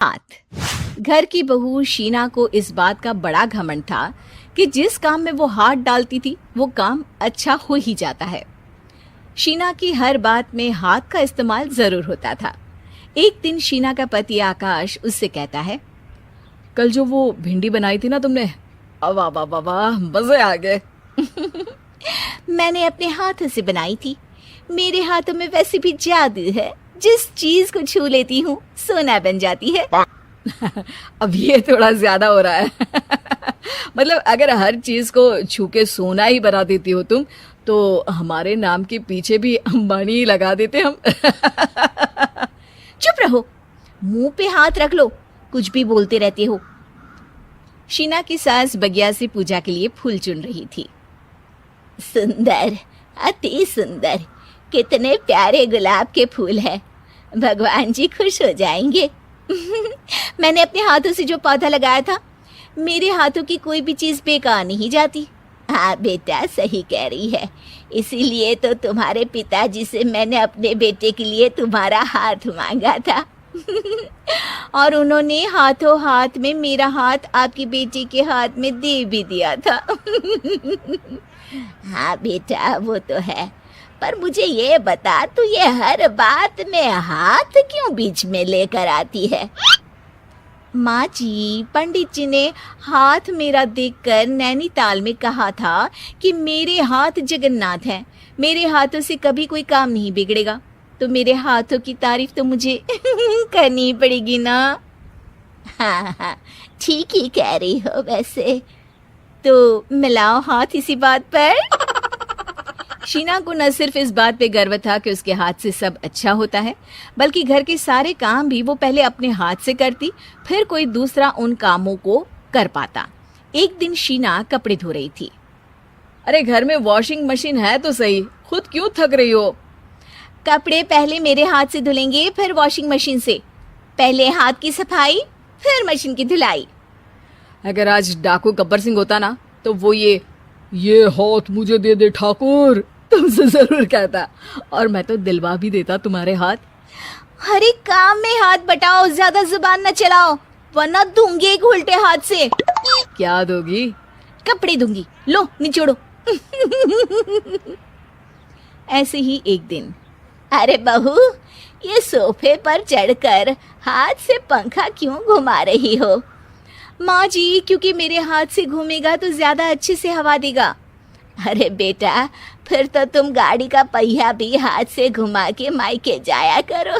हाथ। घर की बहू शीना को इस बात का बड़ा घमंड था कि जिस काम में वो हाथ डालती थी वो काम अच्छा हो ही जाता है। शीना की हर बात में हाथ का इस्तेमाल जरूर होता था। एक दिन शीना का पति आकाश उससे कहता है, कल जो वो भिंडी बनाई थी ना तुमने, वाह वाह वाह वाह, मजे आ गए। मैंने अपने हाथों से बनाई थी। मेरे हाथों में वैसे भी जादू है, जिस चीज को छू लेती हूँ सोना बन जाती है। अब ये थोड़ा ज्यादा हो रहा है। मतलब अगर हर चीज को छू के सोना ही बना देती हो तुम, तो हमारे नाम के पीछे भी अंबानी ही लगा देते हम। चुप रहो, मुंह पे हाथ रख लो, कुछ भी बोलते रहते हो। शीना की सास बगिया से पूजा के लिए फूल चुन रही थी। सुंदर, अति सुंदर, कितने प्यारे गुलाब के फूल हैं। भगवान जी खुश हो जाएंगे। मैंने अपने हाथों से जो पौधा लगाया था, मेरे हाथों की कोई भी चीज बेकार नहीं जाती। हाँ बेटा, सही कह रही है। इसीलिए तो तुम्हारे पिताजी से मैंने अपने बेटे के लिए तुम्हारा हाथ मांगा था। और उन्होंने हाथों हाथ में मेरा हाथ आपकी बेटी के हाथ में दे भी दिया था। हाँ बेटा, वो तो है, पर मुझे ये बता, तू ये हर बात में हाथ क्यों बीच में लेकर आती है? माँ जी, पंडित जी ने हाथ मेरा देखकर नैनीताल में कहा था कि मेरे हाथ जगन्नाथ हैं, मेरे हाथों से कभी कोई काम नहीं बिगड़ेगा। तो मेरे हाथों की तारीफ तो मुझे करनी पड़ेगी ना। हाँ हाँ, ठीक ही कह रही हो वैसे। तो मिलाओ हाथ इसी बात पर। शीना को न सिर्फ इस बात पे गर्व था कि उसके हाथ से सब अच्छा होता है, बल्कि घर के सारे काम भी वो पहले अपने हाथ से करती, फिर कोई दूसरा उन कामों को कर पाता। एक दिन शीना कपड़े धो रही थी। अरे घर में वॉशिंग मशीन है तो सही, खुद क्यों थक रही हो? कपड़े पहले मेरे हाथ से धुलेंगे, फिर वॉशिंग मशीन से। पहले हाथ की सफाई, फिर मशीन की धुलाई। अगर आज डाकू गब्बर सिंह होता ना, तो वो ये हाथ मुझे दे दे ठाकुर तुमसे जरूर कहता, और मैं तो दिलवा भी देता तुम्हारे हाथ। हर एक काम में हाथ बटाओ, ज्यादा जुबान न चलाओ, वरना दूंगी एक उल्टे हाथ से। क्या दोगी? कपड़े दूंगी, लो निचोड़ो। ऐसे ही एक दिन, अरे बहू, ये सोफे पर चढ़कर हाथ से पंखा क्यों घुमा रही हो? माँ जी, क्योंकि मेरे हाथ से घूमेगा तो ज्यादा अच्छे से हवा देगा। अरे बेटा, फिर तो तुम गाड़ी का पहिया भी हाथ से घुमा के मायके जाया करो।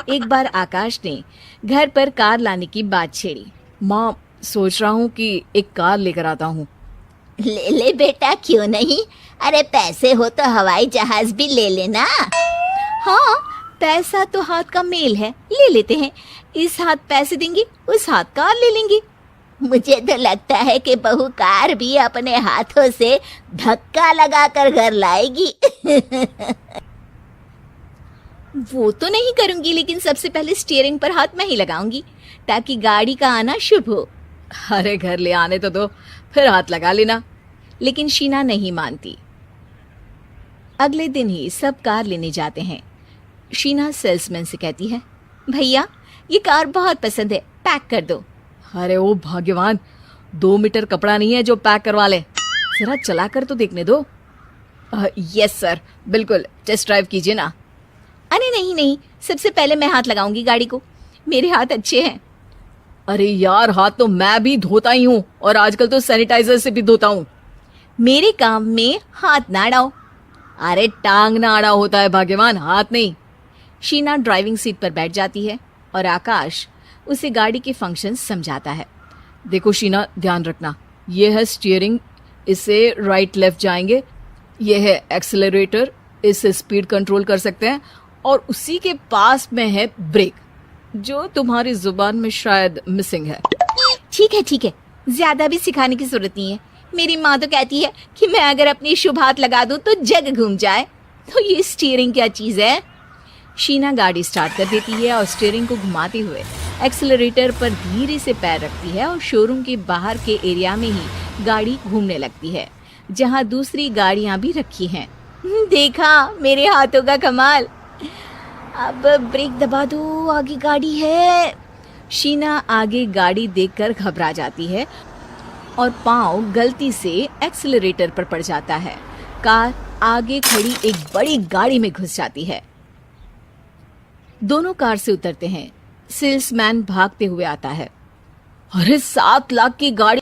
एक बार आकाश ने घर पर कार लाने की बात छेड़ी। माँ, सोच रहा हूँ कि एक कार लेकर आता हूँ। ले ले बेटा, क्यों नहीं? अरे पैसे हो तो हवाई जहाज भी ले लेना। हाँ, पैसा तो हाथ का मेल है, ले लेते हैं। इस हाथ पैसे देंगी, उस हाथ कार ले लेंगी। मुझे तो लगता है कि बहू कार भी अपने हाथों से धक्का लगाकर घर लाएगी। वो तो नहीं करूंगी, लेकिन सबसे पहले स्टीयरिंग पर हाथ मैं ही लगाऊंगी, ताकि गाड़ी का आना शुभ हो। अरे घर ले आने तो दो, फिर हाथ लगा लेना। लेकिन शीना नहीं मानती। अगले दिन ही सब कार लेने जाते हैं। शीना सेल्समैन से कहती है, भैया ये कार बहुत पसंद है, पैक कर दो। अरे ओ भाग्यवान, 2 मीटर कपड़ा नहीं है जो पैक करवा ले, जरा चला कर तो देखने दो। यस सर, बिल्कुल, टेस्ट ड्राइव कीजिए ना। अरे नहीं नहीं, सबसे पहले मैं हाथ लगाऊंगी गाड़ी को, मेरे हाथ अच्छे हैं। अरे यार, हाथ तो मैं भी धोता ही हूँ, और आजकल तो सैनिटाइजर से भी धोता हूँ। मेरे काम में हाथ ना अड़ाओ। अरे टांग ना अड़ा होता है भाग्यवान, हाथ नहीं। शीना ड्राइविंग सीट पर बैठ जाती है और आकाश उसे गाड़ी के फंक्शन समझाता है। देखो शीना, ध्यान रखना, ये है स्टीयरिंग, इससे राइट लेफ्ट जाएंगे। ये है एक्सेलरेटर, इससे स्पीड कंट्रोल कर सकते हैं, और उसी के पास में है ब्रेक, जो तुम्हारी जुबान में शायद मिसिंग है। ठीक है, ज्यादा भी सिखाने की जरूरत नहीं है। मेरी माँ तो कहती है कि मैं अगर अपनी शुभ हाथ लगा दूं तो जग घूम जाए। तो ये स्टीयरिंग क्या चीज है? शीना गाड़ी स्टार्ट कर देती है और स्टीयरिंग को घुमाते हुए एक्सेलरेटर पर धीरे से पैर रखती है, और शोरूम के बाहर के एरिया में ही गाड़ी घूमने लगती है, जहाँ दूसरी गाड़ियाँ भी रखी हैं। देखा मेरे हाथों का कमाल। अब ब्रेक दबा दो, आगे गाड़ी है। शीना आगे गाड़ी देखकर घबरा जाती है और पाँव गलती से एक्सीलरेटर पर पड़ जाता है। कार आगे खड़ी एक बड़ी गाड़ी में घुस जाती है। दोनों कार से उतरते हैं। सेल्समैन भागते हुए आता है। अरे 7 लाख की गाड़ी